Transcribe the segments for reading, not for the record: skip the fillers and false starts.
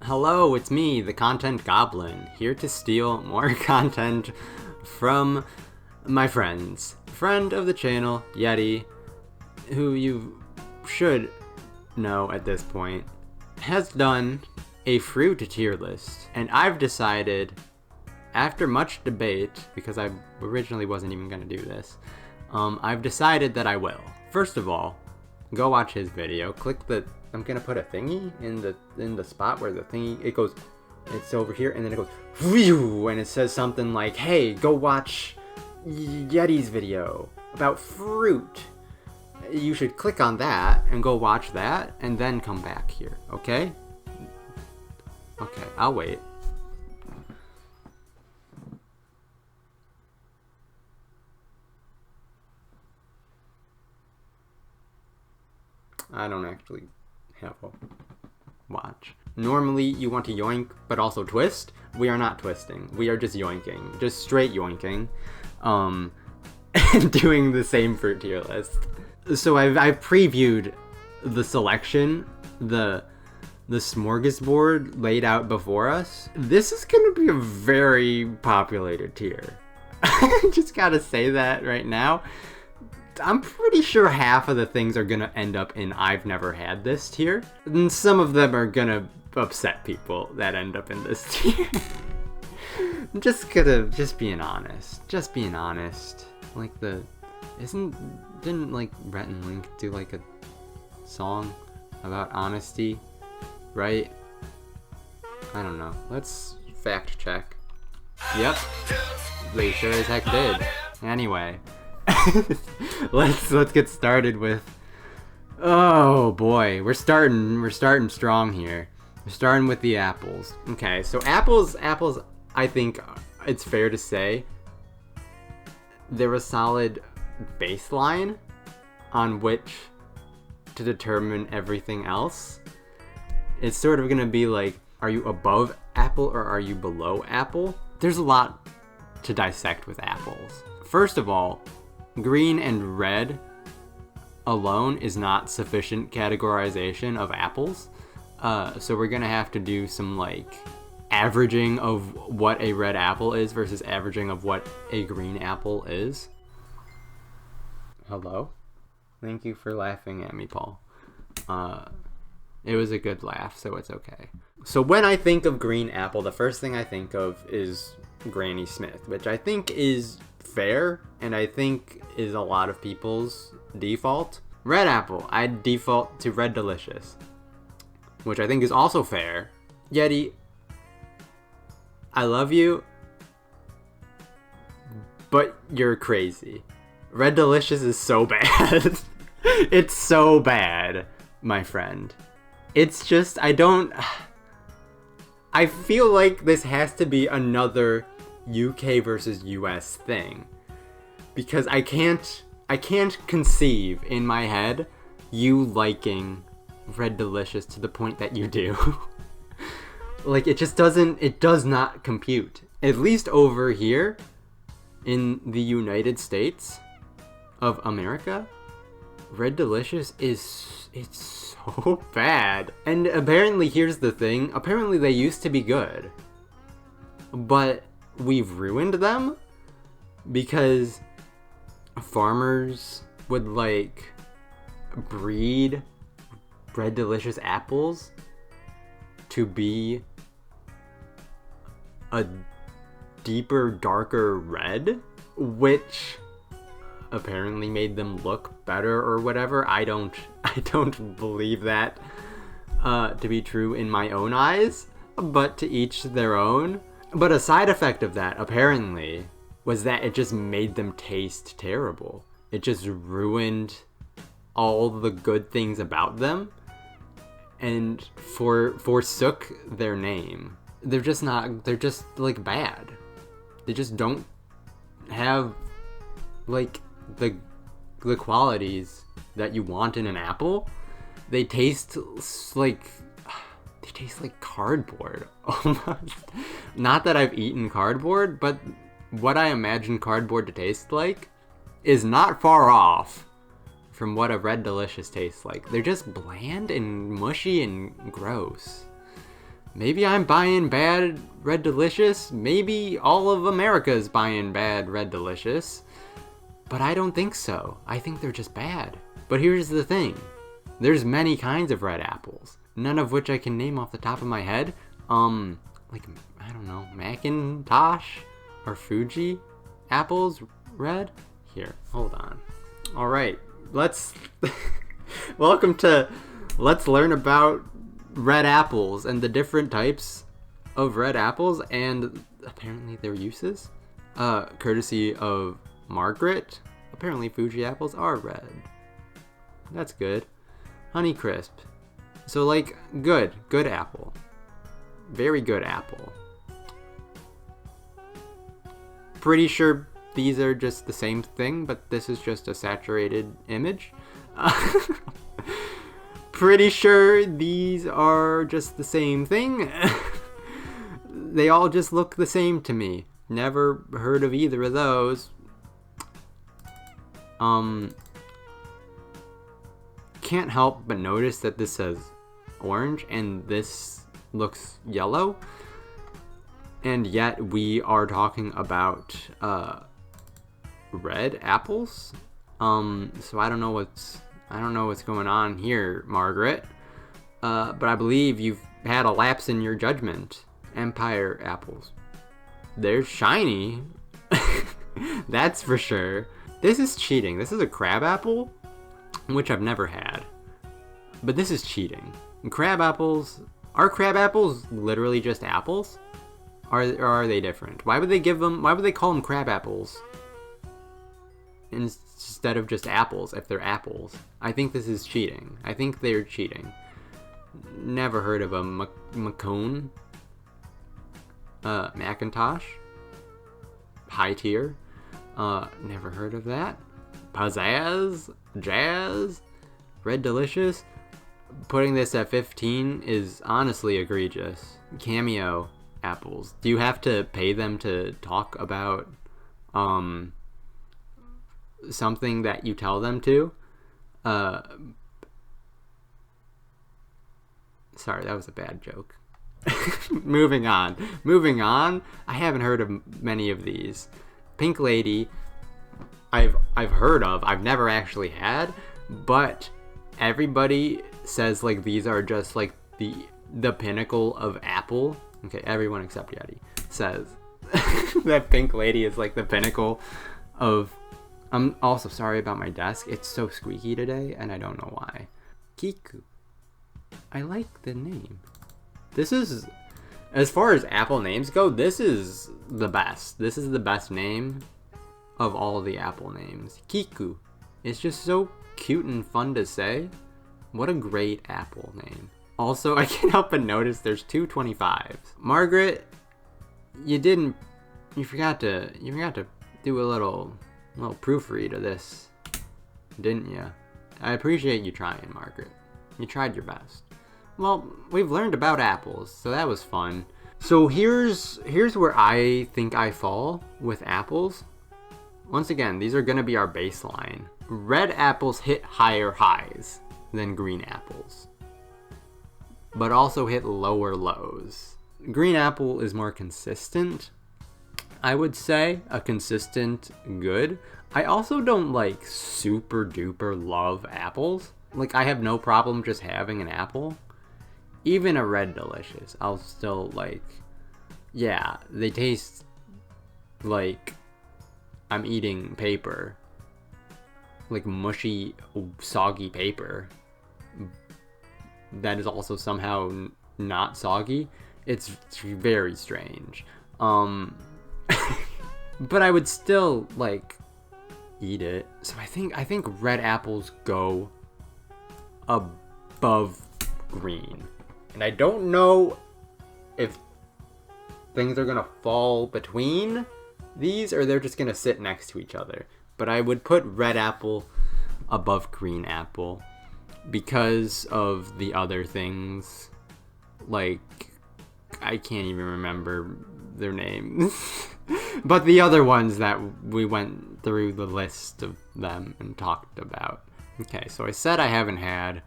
Hello, it's me, the Content Goblin, here to steal more content from my friends. Friend of the channel, Yeti, who you should know at this point, has done a fruit tier list. And I've decided, after much debate, because I originally wasn't even going to do this, I've decided that I will. First of all, go watch his video, click the... I'm gonna put a thingy in the spot where the thingy, it goes, it's over here, and then it goes, whew, and it says something like, hey, go watch Yeti's video about fruit. You should click on that and go watch that, and then come back here, okay? Okay, I'll wait. I don't actually have a watch. Normally you want to yoink but also twist. We are not twisting. We are just yoinking. Just straight yoinking. And doing the same fruit tier list. So I've previewed the selection, the smorgasbord laid out before us. This is gonna be a very populated tier. I just gotta say that right now. I'm pretty sure half of the things are gonna end up in I've never had this tier. And some of them are gonna upset people that end up in this tier. I'm just being honest. Just being honest. Like didn't like Rhett and Link do like a song about honesty? Right? I don't know. Let's fact check. Yep. They sure as heck did. Anyway. let's get started with, oh boy, we're starting strong here. We're starting with the apples. Okay, so apples, I think it's fair to say they're a solid baseline on which to determine everything else. It's sort of gonna be like, are you above apple or are you below apple? There's a lot to dissect with apples. First of all, green and red alone is not sufficient categorization of apples. So we're gonna have to do some like averaging of what a red apple is versus averaging of what a green apple is. Hello? Thank you for laughing at me, Paul. It was a good laugh, so it's okay. So when I think of green apple, the first thing I think of is Granny Smith, which I think is fair, and I think is a lot of people's default. Red apple, I default to Red Delicious, which I think is also fair. Yeti, I love you, but you're crazy. Red Delicious is so bad. It's so bad, my friend. It's just, I feel like this has to be another UK versus US thing, because I can't conceive in my head you liking Red Delicious to the point that you do. Like, it does not compute. At least over here in the United States of America, Red Delicious it's so bad. And apparently, here's the thing, apparently they used to be good, but we've ruined them because farmers would like breed Red Delicious apples to be a deeper, darker red, which apparently made them look better or whatever. I don't believe that to be true in my own eyes, but to each their own. But a side effect of that, apparently, was that it just made them taste terrible. It just ruined all the good things about them and forsook their name. They're just like bad. They just don't have like the qualities that you want in an apple. They taste like cardboard, almost. Not that I've eaten cardboard, but what I imagine cardboard to taste like is not far off from what a Red Delicious tastes like. They're just bland and mushy and gross. Maybe I'm buying bad Red Delicious. Maybe all of America's buying bad Red Delicious. But I don't think so. I think they're just bad. But here's the thing. There's many kinds of red apples. None of which I can name off the top of my head. Like, I don't know, Macintosh or Fuji apples red? Here, hold on. All right, let's welcome to Let's Learn About Red Apples and the different types of red apples and apparently their uses. Courtesy of Margaret. Apparently Fuji apples are red. That's good. Honeycrisp. So like, good apple. Very good apple. Pretty sure these are just the same thing, but this is just a saturated image. Pretty sure these are just the same thing. They all just look the same to me. Never heard of either of those. Can't help but notice that this says orange and this looks yellow. And yet we are talking about red apples. So I don't know what's going on here, Margaret. But I believe you've had a lapse in your judgment. Empire apples. They're shiny. That's for sure. This is cheating. This is a crab apple, which I've never had. But this is cheating. Crab apples, are crab apples literally just apples? Or are they different? Why would they call them crab apples instead of just apples if they're apples? I think this is cheating. I think they're cheating. Never heard of a Macone. Macintosh. High tier. Never heard of that. Pizzazz. Jazz. Red Delicious. Putting this at 15 is honestly egregious. Cameo apples. Do you have to pay them to talk about something that you tell them to? Sorry, that was a bad joke. Moving on. I haven't heard of many of these. Pink Lady, I've heard of. I've never actually had, but everybody says like these are just like the pinnacle of apple. Okay, everyone except Yeti says that Pink Lady is like the pinnacle of. I'm also sorry about my desk. It's so squeaky today, and I don't know why. Kiku. I like the name. This is, as far as apple names go, this is the best. This is the best name of all the apple names. Kiku. It's just so cute and fun to say. What a great apple name. Also, I can't help but notice there's 2 25s. Margaret, you forgot to do a little proofread of this, didn't you? I appreciate you trying, Margaret. You tried your best. Well, we've learned about apples, so that was fun. So here's where I think I fall with apples. Once again, these are gonna be our baseline. Red apples hit higher highs than green apples, but also hit lower lows. Green apple is more consistent, I would say, a consistent good. I also don't like super duper love apples. Like, I have no problem just having an apple. Even a Red Delicious, I'll still like, yeah, they taste like I'm eating paper. Like mushy, soggy paper. That is also somehow not soggy. It's very strange. But I would still like eat it. So I think red apples go above green. And I don't know if things are gonna fall between these or they're just gonna sit next to each other. But I would put red apple above green apple because of the other things. Like, I can't even remember their names. But the other ones that we went through the list of them and talked about. Okay, so I said I haven't had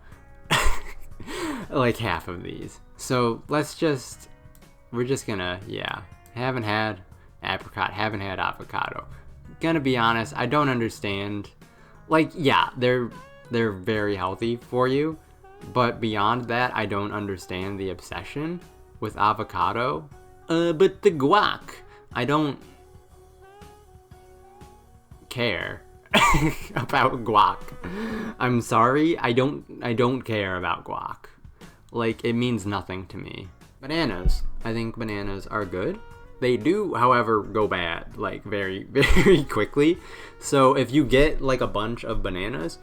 like half of these. So we're just gonna, yeah, haven't had apricot, haven't had avocado. Gonna be honest, I don't understand. Like, yeah, they're very healthy for you, but beyond that, I don't understand the obsession with avocado. But the guac, I don't care about guac. I'm sorry, I don't care about guac. Like, it means nothing to me. Bananas, I think bananas are good. They do, however, go bad, like, very, very quickly. So if you get, like, a bunch of bananas,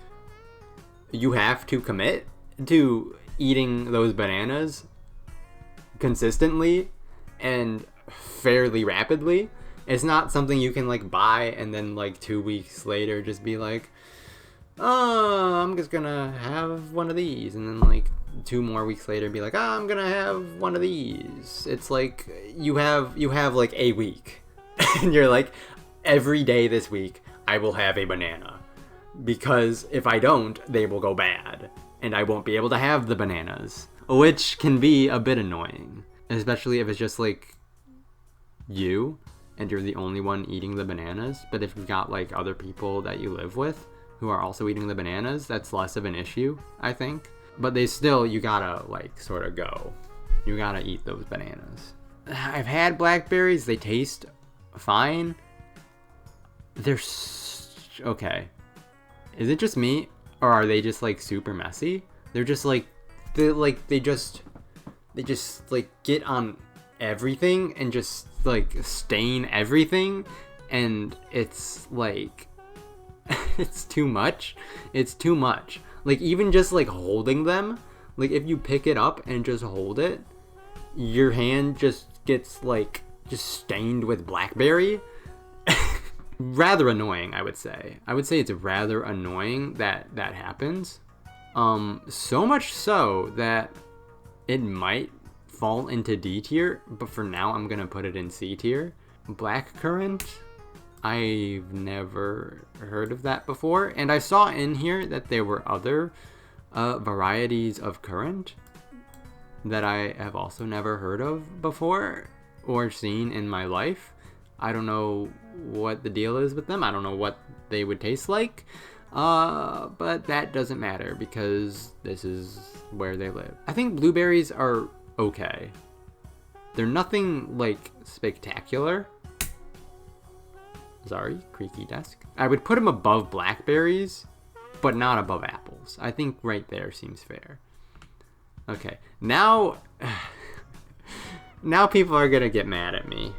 you have to commit to eating those bananas consistently and fairly rapidly. It's not something you can, like, buy and then, like, 2 weeks later just be like, oh, I'm just gonna have one of these. And then, like, 2 more weeks later be like, oh, I'm gonna have one of these. It's like you have like a week and you're like, every day this week I will have a banana, because if I don't, they will go bad and I won't be able to have the bananas, which can be a bit annoying, especially if it's just like you and you're the only one eating the bananas. But if you've got like other people that you live with who are also eating the bananas, that's less of an issue, I think. But you gotta, like, sort of go. You gotta eat those bananas. I've had blackberries. They taste fine. They're okay. Is it just me? Or are they just, like, super messy? They're just, like, they just, like, get on everything and just, like, stain everything. And it's, like, it's too much. It's too much. Like, even just, like, holding them, like, if you pick it up and just hold it, your hand just gets, like, just stained with blackberry. Rather annoying, I would say. I would say it's rather annoying that happens. So much so that it might fall into D tier, but for now I'm gonna put it in C tier. Blackcurrant, I've never heard of that before, and I saw in here that there were other varieties of currant that I have also never heard of before or seen in my life. I don't know what the deal is with them. I don't know what they would taste like, but that doesn't matter because this is where they live. I think blueberries are okay. They're nothing like spectacular. Sorry, creaky desk. I would put them above blackberries, but not above apples. I think right there seems fair. Okay, now people are gonna get mad at me.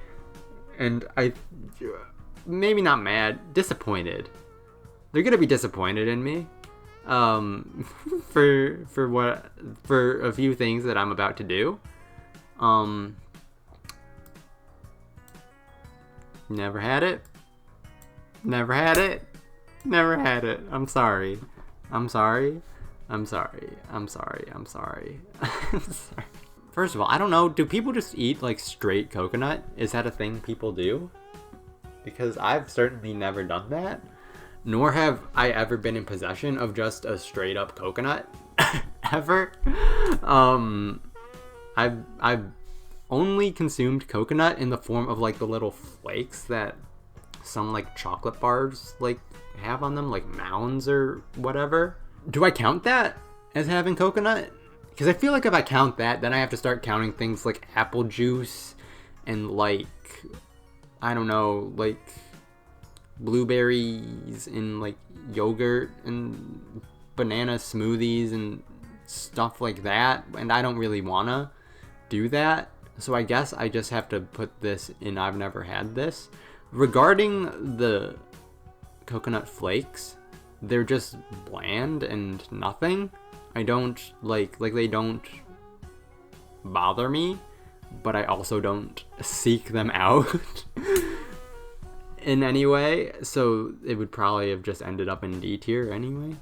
And maybe not mad, disappointed. They're gonna be disappointed in me. For a few things that I'm about to do. Never had it. Never had it. Never had it. I'm sorry. I'm sorry. I'm sorry. I'm sorry. I'm sorry. I'm sorry. First of all, I don't know. Do people just eat like straight coconut? Is that a thing people do? Because I've certainly never done that. Nor have I ever been in possession of just a straight up coconut. Ever. I've only consumed coconut in the form of like the little flakes that some like chocolate bars like have on them, like mounds or whatever. Do I count that as having coconut? Because I feel like if I count that, then I have to start counting things like apple juice and like, I don't know, like blueberries and like yogurt and banana smoothies and stuff like that. And I don't really want to do that. So I guess I just have to put this in I've never had this. Regarding the coconut flakes, they're just bland and nothing. I don't like they don't bother me, but I also don't seek them out in any way. So it would probably have just ended up in D tier anyway.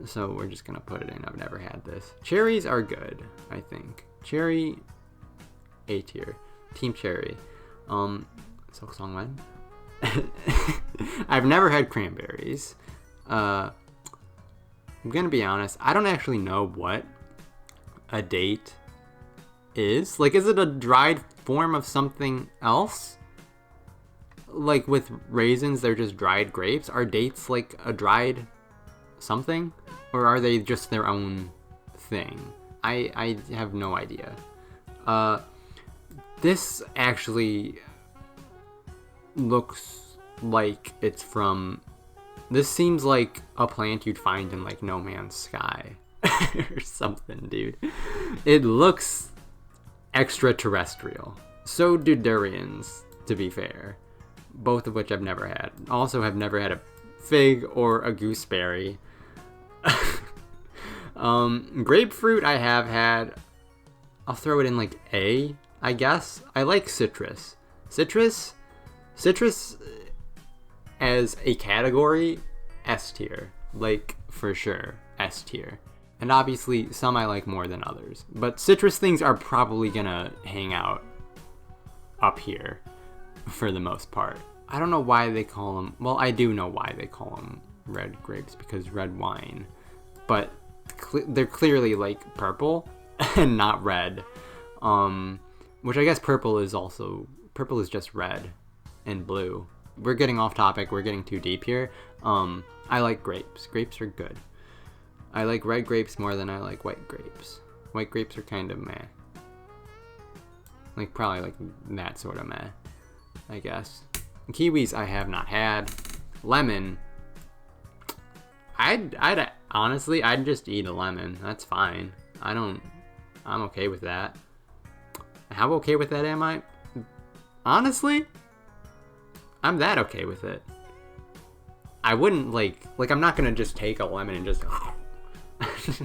So we're just gonna put it in I've never had this. Cherries are good, I think. Cherry, A tier. Team Cherry. Silk Song Wen. I've never had cranberries. I'm gonna be honest, I don't actually know what a date is. Like, is it a dried form of something else? Like, with raisins, they're just dried grapes. Are dates, like, a dried something? Or are they just their own thing? I have no idea. This actually looks like it's from... This seems like a plant you'd find in, like, No Man's Sky. Or something, dude. It looks extraterrestrial. So do durians, to be fair. Both of which I've never had. Also have never had a fig or a gooseberry. Grapefruit I have had. I'll throw it in like A, I guess. I like citrus. Citrus as a category, S tier. Like, for sure, S tier. And obviously, some I like more than others. But citrus things are probably gonna hang out up here for the most part. I don't know why they call them... Well, I do know why they call them red grapes, because red wine. But they're clearly, like, purple and not red. Which I guess purple is just red and blue. We're getting off topic. We're getting too deep here. I like grapes. Grapes are good. I like red grapes more than I like white grapes. White grapes are kind of meh. Like, probably like that sort of meh, I guess. Kiwis I have not had. Lemon. I'd honestly, I'd just eat a lemon. That's fine. I'm okay with that. How okay with that am I? Honestly, I'm that okay with it. I wouldn't like I'm not gonna just take a lemon and just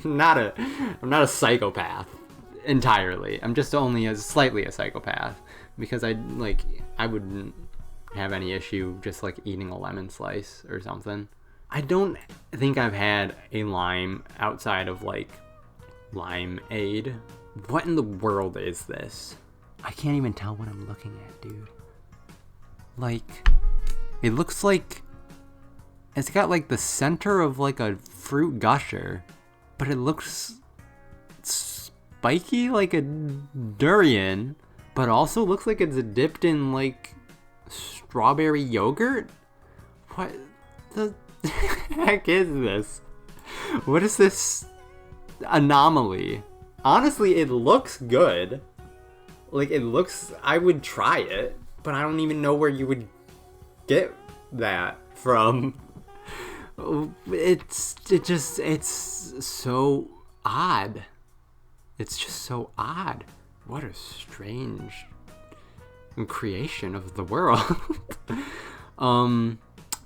I'm not a psychopath entirely. I'm just only slightly a psychopath, because I wouldn't have any issue just like eating a lemon slice or something. I don't think I've had a lime outside of like limeade. What in the world is this? I can't even tell what I'm looking at, dude. Like, it looks like it's got like the center of like a fruit gusher, but it looks spiky like a durian, but also looks like it's dipped in like strawberry yogurt. What the heck is this? What is this anomaly? Honestly, it looks good. Like, it looks... I would try it, but I don't even know where you would get that from. It's so odd. It's just so odd. What a strange creation of the world. I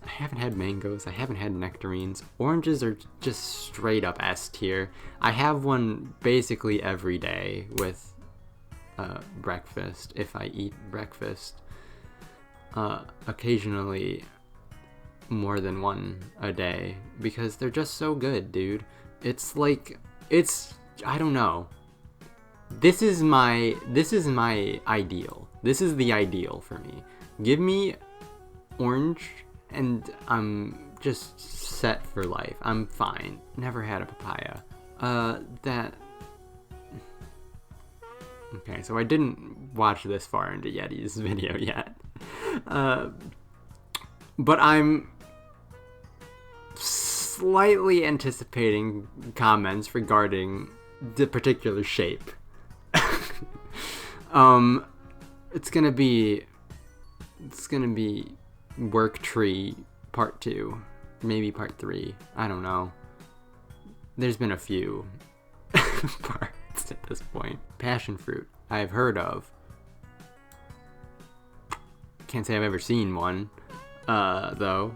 haven't had mangoes. I haven't had nectarines. Oranges are just straight up S tier. I have one basically every day with breakfast, if I eat breakfast. Occasionally more than one a day, because they're just so good, dude. It's like, I don't know. This is my ideal. This is the ideal for me. Give me orange and I'm just set for life. I'm fine. Never had a papaya. Okay, so I didn't watch this far into Yeti's video yet. But I'm slightly anticipating comments regarding the particular shape. It's gonna be work tree part 2, maybe part 3. I don't know. There's been a few parts at this point. Passion fruit, I've heard of. Can't say I've ever seen one, though.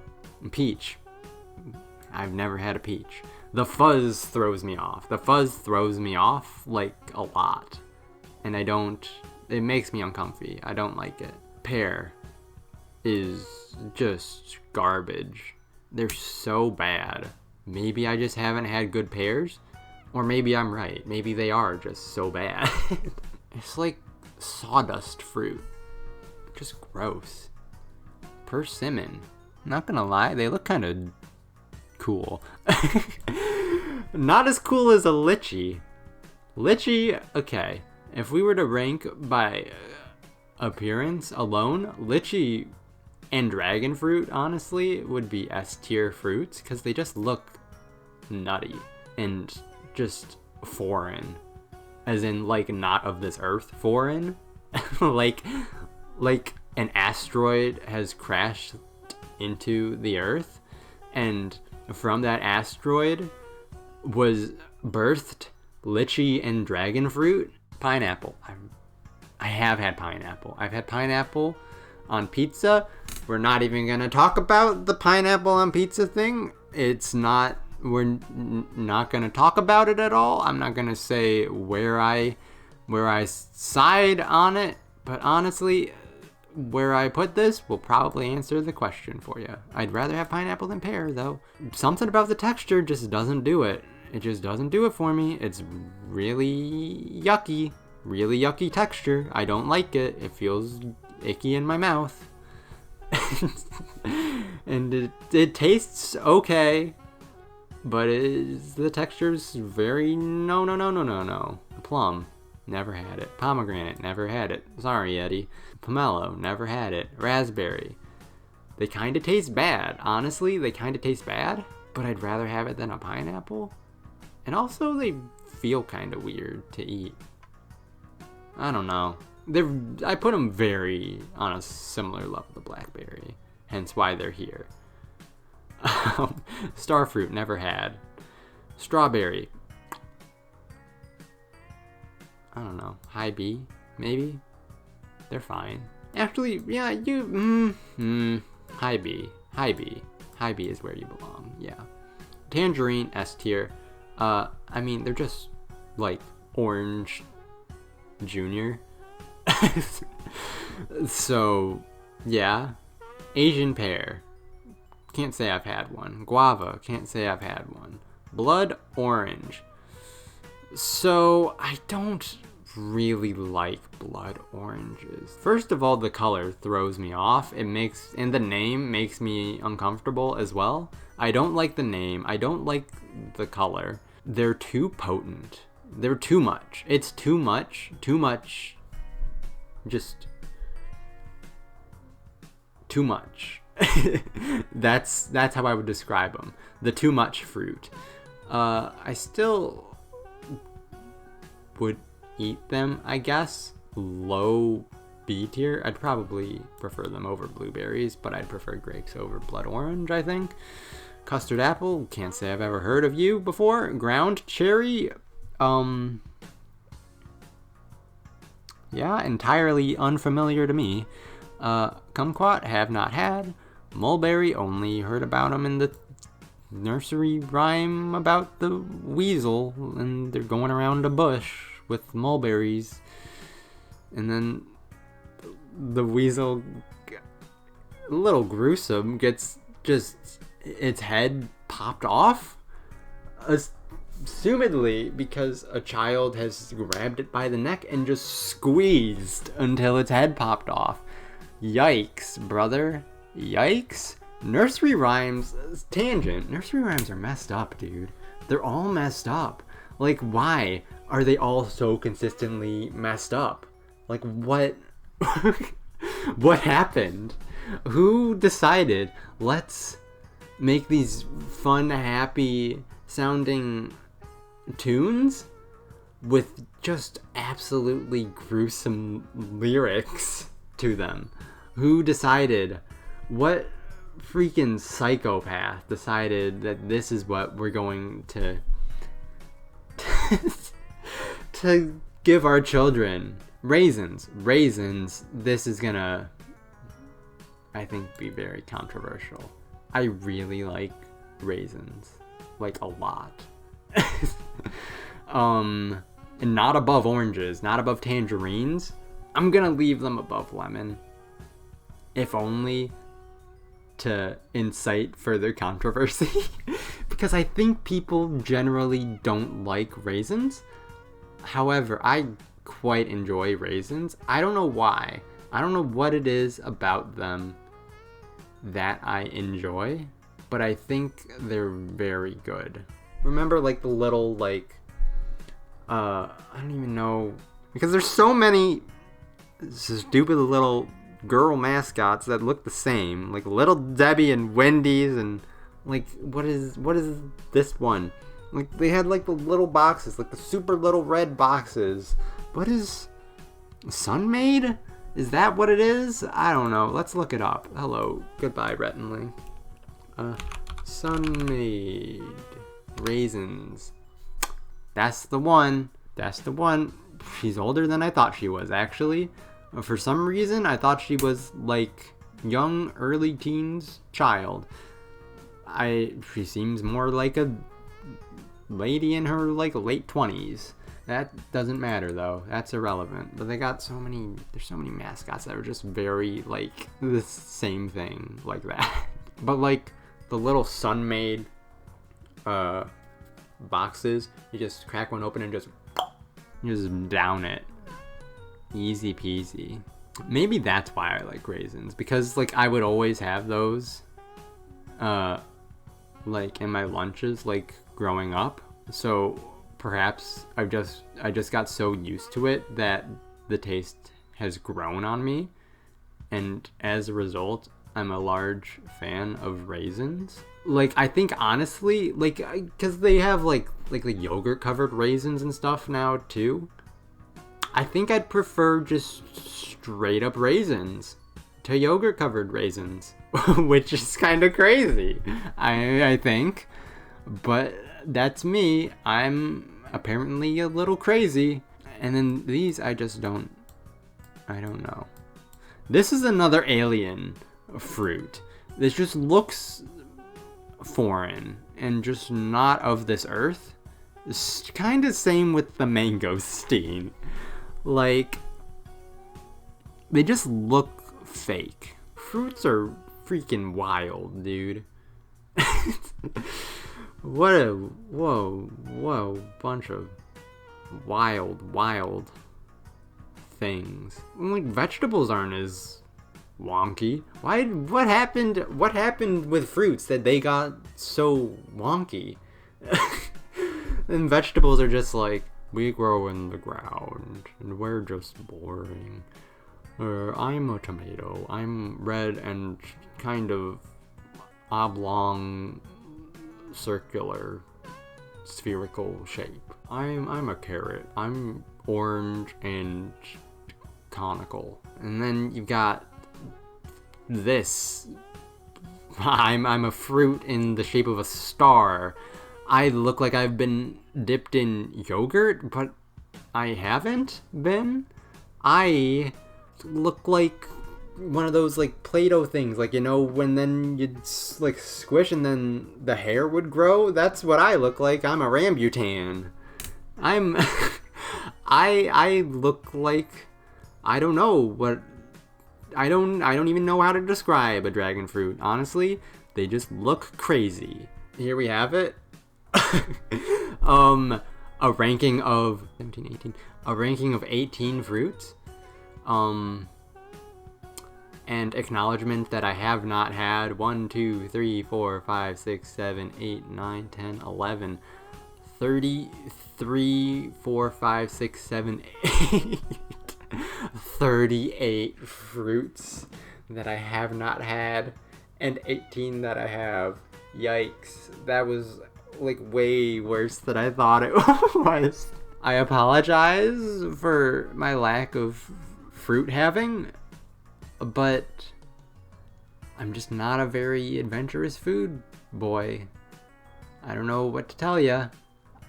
Peach, I've never had a peach. The fuzz throws me off. The fuzz throws me off, like, a lot. And it makes me uncomfy. I don't like it. Pear is just garbage. They're so bad. Maybe I just haven't had good pears, or maybe I'm right. Maybe they are just so bad. It's like sawdust fruit. Just gross. Persimmon. Not gonna lie, they look kind of cool. Not as cool as a lychee. Lychee, okay. If we were to rank by appearance alone, lychee and dragon fruit, honestly, would be S tier fruits because they just look nutty and just foreign. As in, like, not of this earth foreign. like an asteroid has crashed into the earth, and from that asteroid was birthed lychee and dragon fruit. Pineapple. I have had pineapple. I've had pineapple on pizza. We're not even gonna talk about the pineapple on pizza thing. We're not gonna talk about it at all. I'm not gonna say where I side on it, but honestly, where I put this will probably answer the question for you. I'd rather have pineapple than pear, though. Something about the texture just doesn't do it. It just doesn't do it for me. It's really yucky texture. I don't like it. It feels icky in my mouth. And it tastes okay, but the texture's very no. Plum, never had it. Pomegranate, never had it. Sorry, Yeti. Pomelo, never had it. Raspberry. They kind of taste bad. Honestly, they kind of taste bad, but I'd rather have it than a pineapple. And also, they feel kind of weird to eat. I don't know. I put them very on a similar level to blackberry, hence why they're here. Starfruit, never had. Strawberry. I don't know. High B, maybe? They're fine. Actually, yeah, high B. High B is where you belong, yeah. Tangerine, S tier. I mean, they're just, like, orange junior. So, yeah. Asian pear. Can't say I've had one. Guava. Can't say I've had one. Blood orange. So, I don't really like blood oranges. First of all, the color throws me off. And the name makes me uncomfortable as well. I don't like the name. I don't like the color. They're too potent. They're too much. It's too much. Too much. Just too much. That's how I would describe them. The too much fruit. I still would eat them, I guess. Low B tier. I'd probably prefer them over blueberries, but I'd prefer grapes over blood orange, I think. Custard apple, can't say I've ever heard of you before. Ground cherry, yeah, entirely unfamiliar to me. Kumquat, have not had. Mulberry, only heard about them in the nursery rhyme about the weasel, and they're going around a bush with mulberries, and then the weasel, a little gruesome, gets just its head popped off, assumedly because a child has grabbed it by the neck and just squeezed until its head popped off. Yikes, brother. Yikes. Nursery rhymes, tangent. Nursery rhymes are messed up, dude. They're all messed up. Like, why are they all so consistently messed up? Like, what? What happened? Who decided, let's make these fun, happy sounding tunes with just absolutely gruesome lyrics to them? Who decided? What freaking psychopath decided that this is what we're going to to give our children? Raisins. This is gonna, I think, be very controversial. I really like raisins, like a lot. And not above oranges, not above tangerines. I'm gonna leave them above lemon, if only to incite further controversy. Because I think people generally don't like raisins. However, I quite enjoy raisins. I don't know why. I don't know what it is about them that I enjoy, but I think they're very good. Remember, like, the little, like, I don't even know, because there's so many stupid little girl mascots that look the same, like Little Debbie and Wendy's, and like what is this one? Like they had like the little boxes, like the super little red boxes. What is Sunmaid? Is that what it is? I don't know. Let's look it up. Hello. Goodbye, Rettenly. Sunmaid. Raisins. That's the one. That's the one. She's older than I thought she was, actually. For some reason, I thought she was, like, young, early teens child. She seems more like a lady in her, like, late 20s. That doesn't matter, though. That's irrelevant. But they got there's so many mascots that are just very, like, the same thing, like that. But, like, the little Sunmaid, boxes, you just crack one open and just down it. Easy peasy. Maybe that's why I like raisins, because, like, I would always have those, like, in my lunches, like, growing up. So perhaps I just got so used to it that the taste has grown on me, and as a result, I'm a large fan of raisins. Like, I think honestly, like, because they have like the yogurt covered raisins and stuff now too. I think I'd prefer just straight up raisins to yogurt covered raisins, which is kind of crazy, I think. But that's me. I'm apparently a little crazy. And then these, I don't know. This is another alien fruit. This just looks foreign and just not of this earth. It's kind of same with the mangosteen. Like, they just look fake. Fruits are freaking wild, dude. Whoa, bunch of wild things. Like, vegetables aren't as wonky. What happened with fruits that they got so wonky? And vegetables are just like, we grow in the ground and we're just boring. I'm a tomato. I'm red and kind of oblong, circular, spherical shape. I'm a carrot. I'm orange and conical. And then you've got this. I'm a fruit in the shape of a star. I look like I've been dipped in yogurt, but I haven't been. I look like one of those, like, Play-Doh things, like, you know, when then you'd, like, squish and then the hair would grow. That's what I look like. I'm a rambutan. I look like, I don't know what, I don't even know how to describe a dragon fruit. Honestly, they just look crazy. Here we have it. A ranking of 17, 18, a ranking of 18 fruits. And acknowledgement that I have not had 1, 2, 3, 4, 5, 6, 7, 8, 9, 10, 11, 33, 4, 5, 6, 7, 8, 38 fruits that I have not had, and 18 that I have. Yikes. That was, like, way worse than I thought it was. I apologize for my lack of fruit having, but I'm just not a very adventurous food boy. I don't know what to tell ya.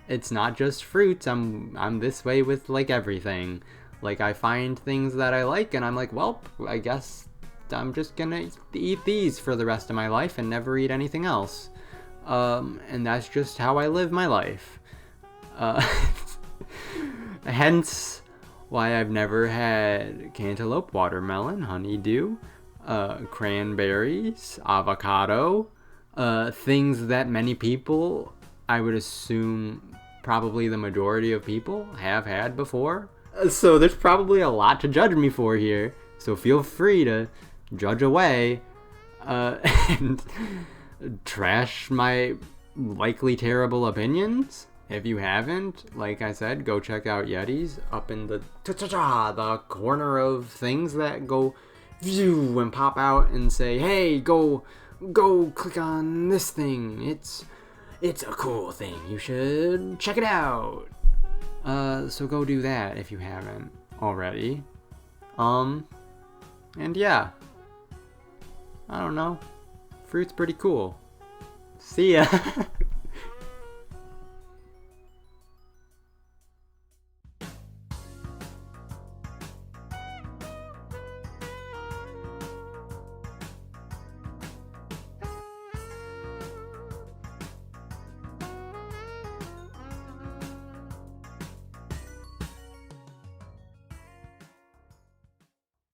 It's not just fruits. I'm this way with, like, everything. Like, I find things that I like and I'm like, well, I guess I'm just gonna eat these for the rest of my life and never eat anything else. And that's just how I live my life. Hence why I've never had cantaloupe, watermelon, honeydew, cranberries, avocado, things that many people, I would assume probably the majority of people, have had before. So there's probably a lot to judge me for here, so feel free to judge away, and trash my likely terrible opinions. If you haven't, like I said, go check out Yetis up in the corner of things that go view and pop out and say, hey, go click on this thing. It's a cool thing. You should check it out. So go do that if you haven't already. And yeah. I don't know. Fruit's pretty cool. See ya.